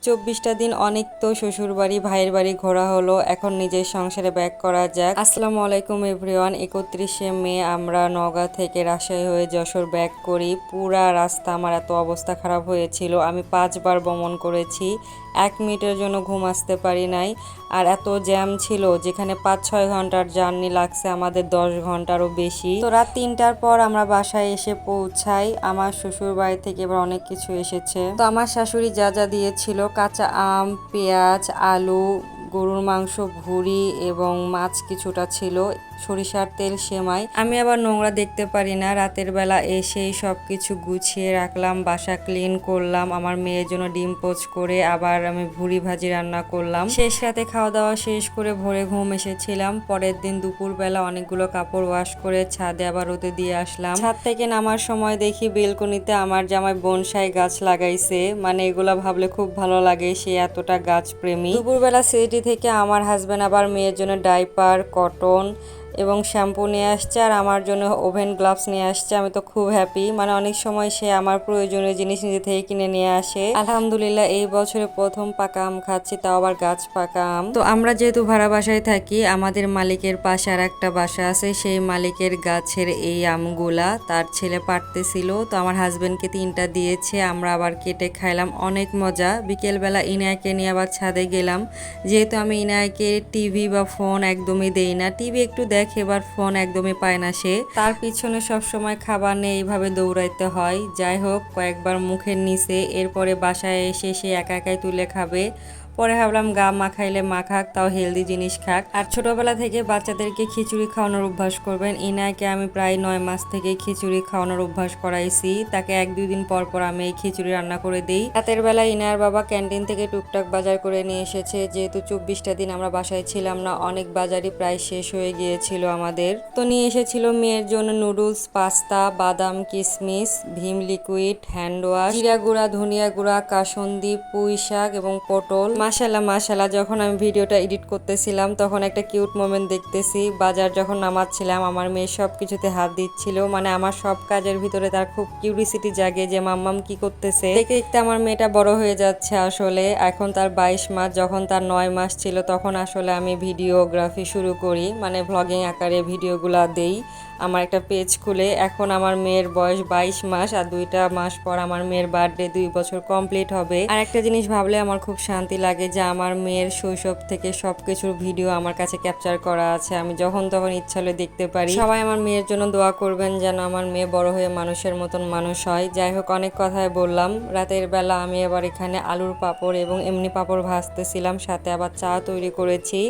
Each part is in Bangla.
24টা দিন অনেক তো শ্বশুর বাড়ি ভাইয়ের বাড়ি ঘোরা হলো, এখন নিজের সংসারে ব্যাক করা যাক। আসসালামু আলাইকুম এভরিওয়ান। 31শে মে আমরা নওগাঁ থেকে রাজশাহী হয়ে যশোর ব্যাক করি। পুরা রাস্তা আমার এত অবস্থা খারাপ হয়েছিল, আমি 5বার ভ্রমণ করেছি, 1 মিনিটের জন্য ঘুম আসতে পারি নাই। আর এত জ্যাম ছিল, যেখানে 5-6 ঘন্টার জার্নি লাগছে আমাদের 10 ঘন্টারও বেশি। তো রাত 3টার পর আমরা বাসায় এসে পৌঁছাই। আমার শ্বশুর বাড়ি থেকে এবার অনেক কিছু এসেছে। তো আমার শাশুড়ি যা যা দিয়েছিল, কাঁচা আম, পেঁয়াজ, আলু, গরুর মাংস, ভুড়ি এবং মাছ কিছুটা ছিল, সরিষার তেল, সেমাই। আমি আবার নোংরা দেখতে পারি না, রাতের বেলা এসেই সব কিছু গুছিয়ে রাখলাম, বাসা ক্লিন করলাম। আমার মেয়ের জন্য ডিম পোচ করে আবার আমি ভুড়ি ভাজি রান্না করলাম। শেষ রাতে খাওয়া দাওয়া শেষ করে ভোরে ঘুম এসেছিলাম। পরের দিন দুপুরবেলা অনেকগুলো কাপড় ওয়াশ করে ছাদে আবার রোদে দিয়ে আসলাম। ছাদ থেকে নামার সময় দেখি বেলকনিতে আমার জামাই বনসাই গাছ লাগাইছে, মানে এগুলা ভাবলে খুব ভালো লাগে, সে এতটা গাছ প্রেমী। দুপুরবেলা সিটি থেকে আমার হাজবেন্ড আবার মেয়ের জন্য ডাইপার, কটন এবং শ্যাম্পু নিয়ে আসছে, আর আমার জন্য ওভেন গ্লাভস নিয়ে আসছে। আমি তো খুব হ্যাপি, মানে অনেক সময় সে আমার প্রয়োজনীয় জিনিস নিজে থেকে কিনে নিয়ে আসে। আলহামদুলিল্লাহ এই বছরে প্রথম পাকা আম খাচ্ছি, তাও আবার গাছ পাকা আম। তো আমরা যেহেতু ভাড়া বাসায় থাকি, আমাদের মালিকের পাশে আর একটা বাসা আছে, সেই মালিকের গাছের এই আমগুলা তার ছেলে পাড়তেছিল, তো আমার হাজবেন্ডকে 3টা দিয়েছে, আমরা আবার কেটে খাইলাম, অনেক মজা। বিকেলবেলা ইনায়াকে নিয়ে আবার ছাদে গেলাম, যেহেতু আমি ইনায়াকে টিভি বা ফোন একদমই দেই না, টিভি একটু দেখে এবার ফোন একদমই পায় না সে, তার পিছনে সব সময় খাবার নিয়ে এইভাবে দৌড়াইতে হয়। যাই হোক, কয়েকবার মুখের নিচে, এরপরে বাসায় এসে সে একা একাই তুলে খাবে। পরে ভাবলাম গা মাখাইলে মাখাক, তাও হেলদি জিনিস খাক। আর ছোটবেলা থেকে বাচ্চাদেরকে খিচুড়ি খাওয়ানোর অভ্যাস করবেন। ইনাকে আমি প্রায় 9 মাস থেকে খিচুড়ি খাওয়ানোর অভ্যাস করাইছি, তাকে 1-2 দিন পর পর আমি এই খিচুড়ি রান্না করে দিই। রাতের বেলা ইনার বাবা ক্যান্টিন থেকে টুকটাক বাজার করে নিয়ে এসেছে, যেহেতু 24টা দিন আমরা বাসায় ছিলাম না, অনেক বাজারই প্রায় শেষ হয়ে গিয়েছিল আমাদের। তো নিয়ে এসেছিল মেয়ের জন্য নুডলস, পাস্তা, বাদাম, কিশমিশ, ভীম লিকুইড, হ্যান্ড ওয়াশ, জিরা গুঁড়া, ধনিয়া গুঁড়া, কাসুন্দি, পুঁই শাক এবং পটল। মাশাআল্লাহ, যখন আমি ভিডিওটা এডিট করতেছিলাম তখন একটা কিউট মোমেন্ট দেখতেছি। বাজার যখন নামাচ্ছিলাম আমার মেয়ে সব কিছুতে হাত দিচ্ছিল, মানে আমার সব কাজের ভিতরে তার খুব কিউরিসিটি জাগে যে মাম্মাম কি করতেছে। দেখতে দেখতে আমার মেয়েটা বড় হয়ে যাচ্ছে আসলে, এখন তার 22 মাস। যখন তার 9 মাস ছিল তখন আসলে আমি ভিডিওগ্রাফি শুরু করি, মানে ভ্লগিং আকারে ভিডিওগুলা দেই আমার একটা পেজ খুলে। এখন আমার মেয়ের বয়স 22 মাস, আর 2টা মাস পর আমার মেয়ের বার্থডে, 2 বছর কমপ্লিট হবে। আর একটা জিনিস ভাবলে আমার খুব শান্তি লাগে যে আমার মেয়ের শৈশব থেকে সবকিছুর ভিডিও আমার কাছে ক্যাপচার করা আছে, আমি যখন তখন ইচ্ছা হলে দেখতে পারি। সবাই আমার মেয়ের জন্য দোয়া করবেন যেন আমার মেয়ে বড় হয়ে মানুষের মতন মানুষ হয়। যাই হোক, অনেক কথাই বললাম। রাতের বেলা আমি আবার এখানে আলুর পাঁপড় এবং এমনি পাঁপড় ভাজতেছিলাম, সাথে আবার চা তৈরি করেছি।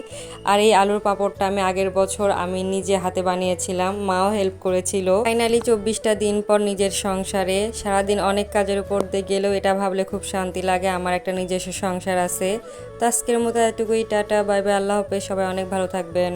আর এই আলুর পাঁপড়টা আমি আগের বছর আমি নিজে হাতে বানিয়েছিলাম, মাও হেল্প করেছিল। ফাইনালি 24টা দিন পর নিজের সংসারে। সারাদিন অনেক কাজের উপর দিয়ে গেলেও এটা ভাবলে খুব শান্তি লাগে, আমার একটা নিজস্ব সংসার আছে। তো আজকের মতো এটুকুই, টাটা, বাই বাই, আল্লাহ হাফেজ, সবাই অনেক ভালো থাকবেন।